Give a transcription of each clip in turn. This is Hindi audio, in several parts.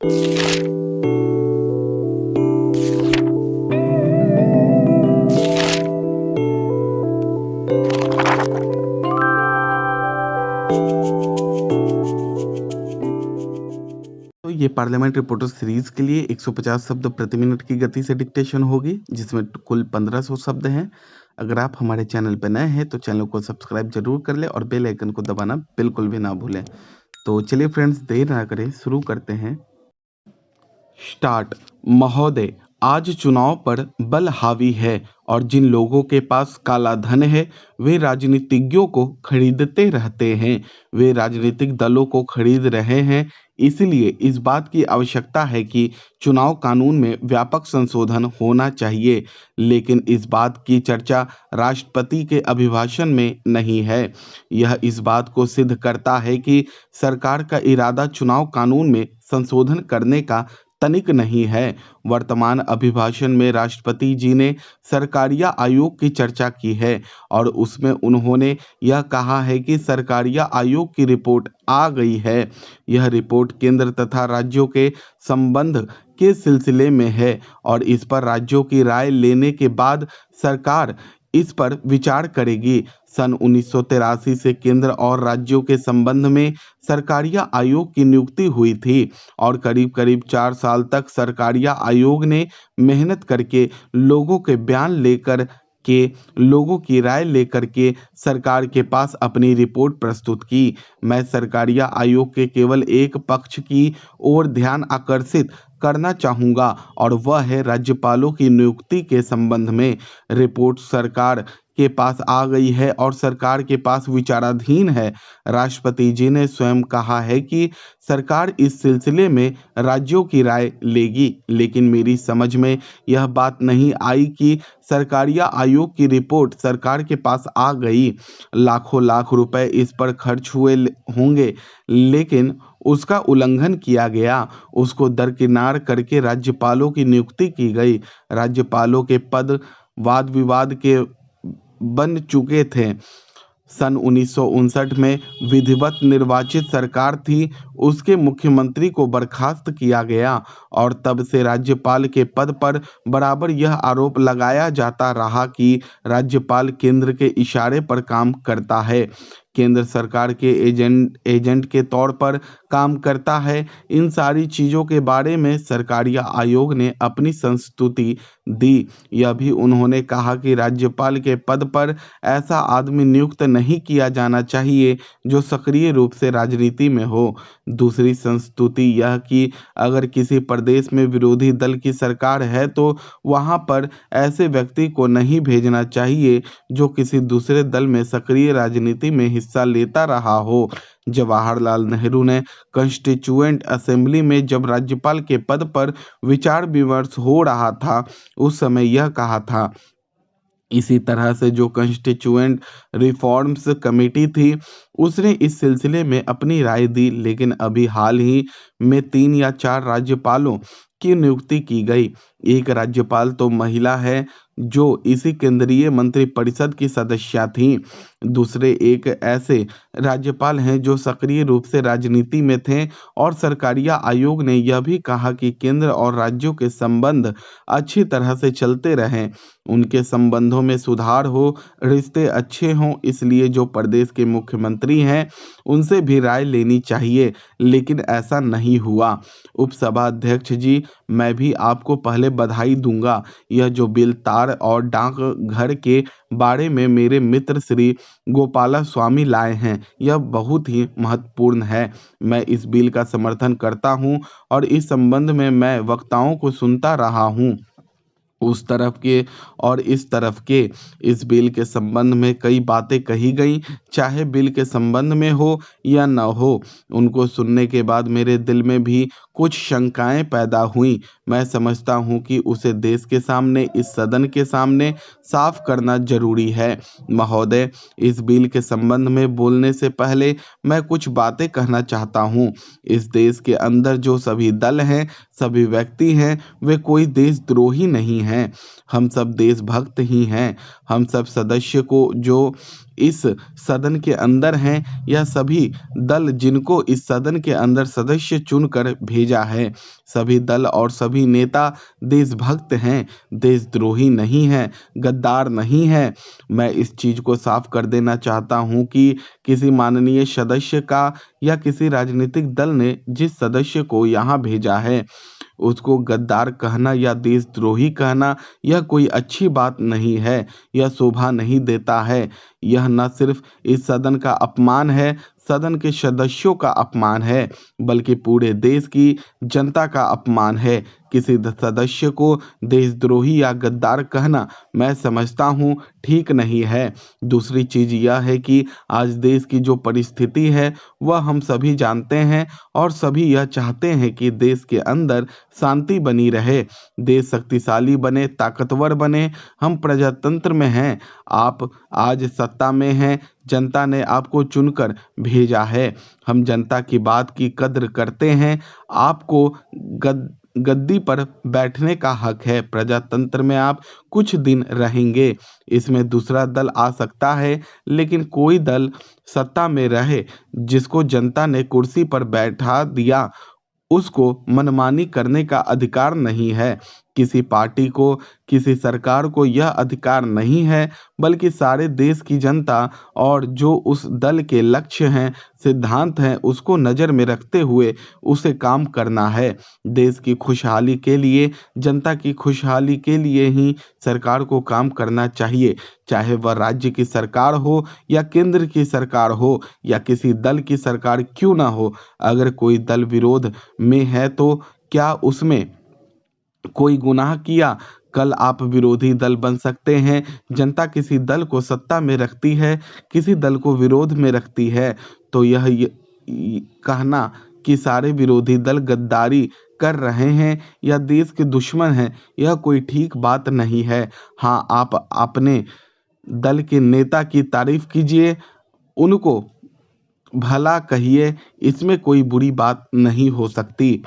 तो ये पार्लियामेंट रिपोर्टर सीरीज के लिए 150 शब्द प्रति मिनट की गति से डिक्टेशन होगी, जिसमें कुल 1500 शब्द हैं। अगर आप हमारे चैनल पर नए हैं तो चैनल को सब्सक्राइब जरूर कर लें और बेल आइकन को दबाना बिल्कुल भी ना भूलें। तो चलिए फ्रेंड्स, देर ना करें, शुरू करते हैं। स्टार्ट। महोदय, आज चुनाव पर बल हावी है और जिन लोगों के पास काला धन है वे राजनीतिज्ञों को खरीदते रहते हैं। वे राजनीतिक दलों को खरीद रहे हैं। इसलिए इस बात की आवश्यकता है कि चुनाव कानून में व्यापक संशोधन होना चाहिए, लेकिन इस बात की चर्चा राष्ट्रपति के अभिभाषण में नहीं है। यह इस बात को सिद्ध करता है कि सरकार का इरादा चुनाव कानून में संशोधन करने का तनिक नहीं है। वर्तमान अभिभाषण में राष्ट्रपति जी ने सरकारिया आयोग की चर्चा की है और उसमें उन्होंने यह कहा है कि सरकारिया आयोग की रिपोर्ट आ गई है। यह रिपोर्ट केंद्र तथा राज्यों के संबंध के सिलसिले में है और इस पर राज्यों की राय लेने के बाद सरकार इस पर विचार करेगी। सन 1983 से केंद्र और राज्यों के संबंध में सरकारिया आयोग की नियुक्ति हुई थी और करीब करीब 4 साल तक सरकारिया आयोग ने मेहनत करके लोगों की राय लेकर के सरकार के पास अपनी रिपोर्ट प्रस्तुत की। मैं सरकारिया आयोग के केवल एक पक्ष की ओर ध्यान आकर्षित करना चाहूँगा और वह है राज्यपालों की नियुक्ति के संबंध में। रिपोर्ट सरकार के पास आ गई है और सरकार के पास विचाराधीन है। राष्ट्रपति जी ने स्वयं कहा है कि सरकार इस सिलसिले में राज्यों की राय लेगी, लेकिन मेरी समझ में यह बात नहीं आई कि सरकारिया आयोग की रिपोर्ट सरकार के पास आ गई। लाखों लाख रुपए इस पर खर्च हुए होंगे, लेकिन उसका उल्लंघन किया गया। उसको दरकिनार करके राज्यपालों की नियुक्ति की गई। राज्यपालों के पद वाद विवाद के बन चुके थे। सन 1959 में विधिवत निर्वाचित सरकार थी, उसके मुख्यमंत्री को बर्खास्त किया गया और तब से राज्यपाल के पद पर बराबर यह आरोप लगाया जाता रहा कि राज्यपाल केंद्र के इशारे पर काम करता है, केंद्र सरकार के एजेंट के तौर पर काम करता है। इन सारी चीज़ों के बारे में सरकारिया आयोग ने अपनी संस्तुति दी। यह भी उन्होंने कहा कि राज्यपाल के पद पर ऐसा आदमी नियुक्त नहीं किया जाना चाहिए जो सक्रिय रूप से राजनीति में हो। दूसरी संस्तुति यह कि अगर किसी प्रदेश में विरोधी दल की सरकार है तो वहां पर ऐसे व्यक्ति को नहीं भेजना चाहिए जो किसी दूसरे दल में सक्रिय राजनीति में हिस्सा लेता रहा हो। जवाहरलाल नेहरू ने कॉन्स्टिट्यूएंट असेंबली में जब राज्यपाल के पद पर विचार विमर्श हो रहा था उस समय यह कहा था। इसी तरह से जो कॉन्स्टिट्यूएंट रिफॉर्म्स कमेटी थी उसने इस सिलसिले में अपनी राय दी, लेकिन अभी हाल ही में 3 या 4 राज्यपालों की नियुक्ति की गई। एक राज्यपाल तो महिला है जो इसी केंद्रीय मंत्रिपरिषद की सदस्य थीं। दूसरे एक ऐसे राज्यपाल हैं जो सक्रिय रूप से राजनीति में थे और सरकारिया आयोग ने यह भी कहा कि केंद्र और राज्यों के संबंध अच्छी तरह से चलते रहें, उनके संबंधों में सुधार हो, रिश्ते अच्छे हों। इसलिए जो प्रदेश के मुख्यमंत्री हैं उनसे भी राय लेनी चाहिए, लेकिन ऐसा नहीं हुआ। उपसभा अध्यक्ष जी, मैं भी आपको पहले बधाई दूंगा। यह जो बिल तार और डाक घर के बारे में मेरे मित्र श्री गोपाला स्वामी लाए हैं यह बहुत ही महत्वपूर्ण है। मैं इस बिल का समर्थन करता हूं और इस संबंध में मैं वक्ताओं को सुनता रहा हूं। उस तरफ के और इस तरफ के इस बिल के संबंध में कई बातें कही गई, चाहे बिल के संबंध में हो या न हो। उनको सुनने के बाद मेरे दिल में भी कुछ शंकाएं पैदा हुई। मैं समझता हूं कि उसे देश के सामने, इस सदन के सामने साफ करना जरूरी है। महोदय, इस बिल के संबंध में बोलने से पहले मैं कुछ बातें कहना चाहता हूं। इस देश के अंदर जो सभी दल हैं, सभी व्यक्ति हैं, वे कोई देशद्रोही नहीं हैं। हम सब देशभक्त ही हैं। हम सब सदस्य को जो इस सदन के अंदर हैं, यह सभी दल जिनको इस सदन के अंदर सदस्य चुनकर भेजा है, सभी दल और सभी नेता देशभक्त हैं, देशद्रोही नहीं हैं, गद्दार नहीं हैं। मैं इस चीज़ को साफ कर देना चाहता हूं कि किसी माननीय सदस्य का या किसी राजनीतिक दल ने जिस सदस्य को यहाँ भेजा है उसको गद्दार कहना या देशद्रोही कहना यह कोई अच्छी बात नहीं है, यह शोभा नहीं देता है। यह न सिर्फ इस सदन का अपमान है, सदन के सदस्यों का अपमान है, बल्कि पूरे देश की जनता का अपमान है। किसी सदस्य को देशद्रोही या गद्दार कहना मैं समझता हूँ ठीक नहीं है। दूसरी चीज़ यह है कि आज देश की जो परिस्थिति है वह हम सभी जानते हैं और सभी यह चाहते हैं कि देश के अंदर शांति बनी रहे, देश शक्तिशाली बने, ताकतवर बने। हम प्रजातंत्र में हैं, आप आज सत्ता में हैं, जनता ने आपको चुनकर भेजा है। हम जनता की बात की कद्र करते हैं। आपको गद्दी पर बैठने का हक है। प्रजातंत्र में आप कुछ दिन रहेंगे, इसमें दूसरा दल आ सकता है, लेकिन कोई दल सत्ता में रहे जिसको जनता ने कुर्सी पर बैठा दिया उसको मनमानी करने का अधिकार नहीं है। किसी पार्टी को, किसी सरकार को यह अधिकार नहीं है, बल्कि सारे देश की जनता और जो उस दल के लक्ष्य हैं, सिद्धांत हैं, उसको नज़र में रखते हुए उसे काम करना है। देश की खुशहाली के लिए, जनता की खुशहाली के लिए ही सरकार को काम करना चाहिए, चाहे वह राज्य की सरकार हो या केंद्र की सरकार हो या किसी दल की सरकार क्यों ना हो। अगर कोई दल विरोध में है तो क्या उसमें कोई गुनाह किया? कल आप विरोधी दल बन सकते हैं। जनता किसी दल को सत्ता में रखती है, किसी दल को विरोध में रखती है, तो यह कहना कि सारे विरोधी दल गद्दारी कर रहे हैं या देश के दुश्मन हैं, यह कोई ठीक बात नहीं है। हाँ, आप अपने दल के नेता की तारीफ कीजिए, उनको भला कहिए, इसमें कोई बुरी बात नहीं हो सकती।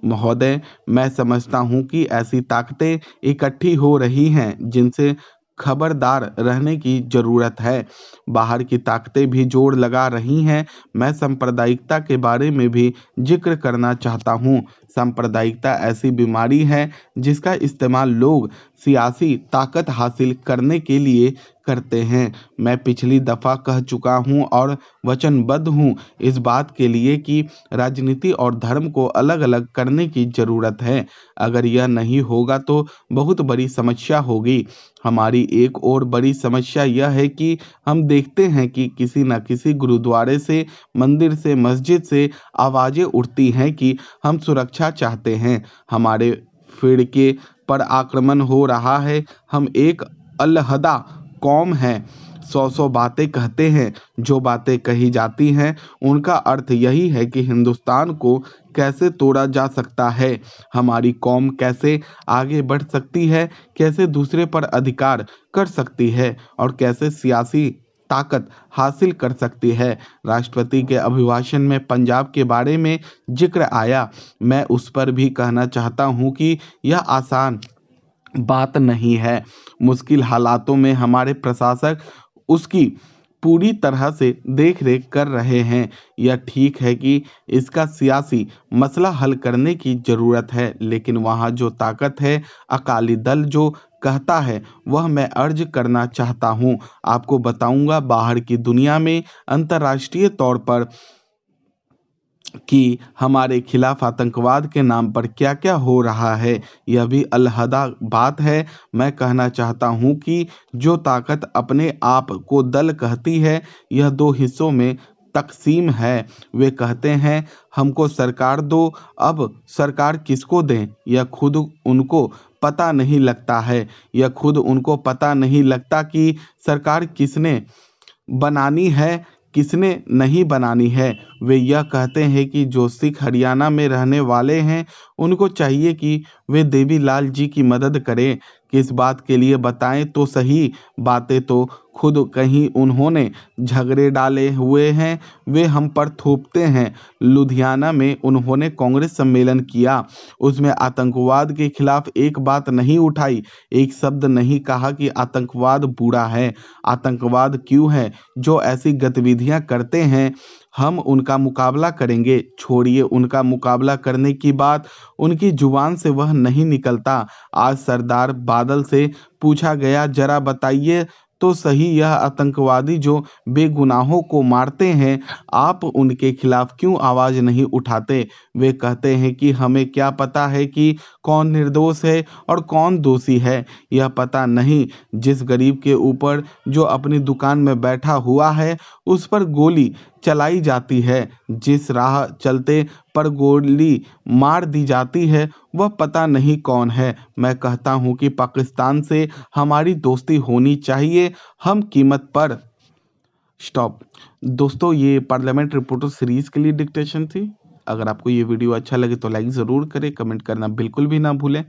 महोदय, मैं समझता हूँ कि ऐसी ताकतें इकट्ठी हो रही हैं जिनसे खबरदार रहने की ज़रूरत है। बाहर की ताकतें भी जोर लगा रही हैं। मैं सांप्रदायिकता के बारे में भी जिक्र करना चाहता हूँ। सांप्रदायिकता ऐसी बीमारी है जिसका इस्तेमाल लोग सियासी ताकत हासिल करने के लिए करते हैं। मैं पिछली दफ़ा कह चुका हूँ और वचनबद्ध हूँ इस बात के लिए कि राजनीति और धर्म को अलग अलग करने की ज़रूरत है। अगर यह नहीं होगा तो बहुत बड़ी समस्या होगी। हमारी एक और बड़ी समस्या यह है कि हम देखते हैं कि किसी न किसी गुरुद्वारे से, मंदिर से, मस्जिद से आवाज़ें उठती हैं कि हम सुरक्षा चाहते हैं, हमारे फिरके पर आक्रमण हो रहा है, हम एक अलहदा कौम है। 100 बातें कहते हैं। जो बातें कही जाती हैं उनका अर्थ यही है कि हिंदुस्तान को कैसे तोड़ा जा सकता है, हमारी कौम कैसे आगे बढ़ सकती है, कैसे दूसरे पर अधिकार कर सकती है और कैसे सियासी ताकत हासिल कर सकती है। राष्ट्रपति के अभिभाषण में पंजाब के बारे में जिक्र आया। मैं उस पर भी कहना चाहता हूँ कि यह आसान बात नहीं है। मुश्किल हालातों में हमारे प्रशासक उसकी पूरी तरह से देख रेख कर रहे हैं। यह ठीक है कि इसका सियासी मसला हल करने की ज़रूरत है, लेकिन वहाँ जो ताकत है, अकाली दल जो कहता है, वह मैं अर्ज करना चाहता हूँ। आपको बताऊँगा बाहर की दुनिया में अंतर्राष्ट्रीय तौर पर कि हमारे खिलाफ आतंकवाद के नाम पर क्या क्या हो रहा है। यह भी अलहदा बात है। मैं कहना चाहता हूँ कि जो ताकत अपने आप को दल कहती है, यह 2 हिस्सों में तकसीम है। वे कहते हैं हमको सरकार दो। अब सरकार किसको दें, यह खुद उनको पता नहीं लगता है। यह खुद उनको पता नहीं लगता कि सरकार किसने बनानी है, किसने नहीं बनानी है। वे यह कहते हैं कि जो सिख हरियाणा में रहने वाले हैं उनको चाहिए कि वे देवी लाल जी की मदद करें, किस बात के लिए बताएं तो सही, बातें तो खुद कहीं उन्होंने झगड़े डाले हुए हैं, वे हम पर थोपते हैं। लुधियाना में उन्होंने कांग्रेस सम्मेलन किया, उसमें आतंकवाद के खिलाफ एक बात नहीं उठाई, एक शब्द नहीं कहा कि आतंकवाद बुरा है। आतंकवाद क्यों है? जो ऐसी गतिविधियां करते हैं हम उनका मुकाबला करेंगे। छोड़िए उनका मुकाबला करने की बात, उनकी जुबान से वह नहीं निकलता। आज सरदार बादल से पूछा गया, जरा बताइए तो सही, यह आतंकवादी जो बेगुनाहों को मारते हैं, आप उनके खिलाफ क्यों आवाज नहीं उठाते? वे कहते हैं कि हमें क्या पता है कि कौन निर्दोष है और कौन दोषी है, यह पता नहीं। जिस गरीब के ऊपर जो अपनी दुकान में बैठा हुआ है उस पर गोली चलाई जाती है, जिस राह चलते पर गोली मार दी जाती है, वह पता नहीं कौन है। मैं कहता हूं कि पाकिस्तान से हमारी दोस्ती होनी चाहिए, हम कीमत पर। स्टॉप। दोस्तों, ये पार्लियामेंट रिपोर्टर सीरीज के लिए डिक्टेशन थी। अगर आपको ये वीडियो अच्छा लगे तो लाइक ज़रूर करें, कमेंट करना बिल्कुल भी ना भूलें।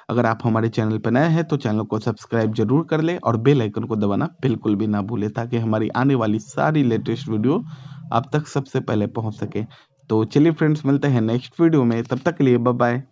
अगर आप हमारे चैनल पर नए हैं तो चैनल को सब्सक्राइब जरूर कर लें और बेल आइकन को दबाना बिल्कुल भी ना भूलें, ताकि हमारी आने वाली सारी लेटेस्ट वीडियो आप तक सबसे पहले पहुंच सके। तो चलिए फ्रेंड्स, मिलते हैं नेक्स्ट वीडियो में, तब तक के लिए बाय बाय।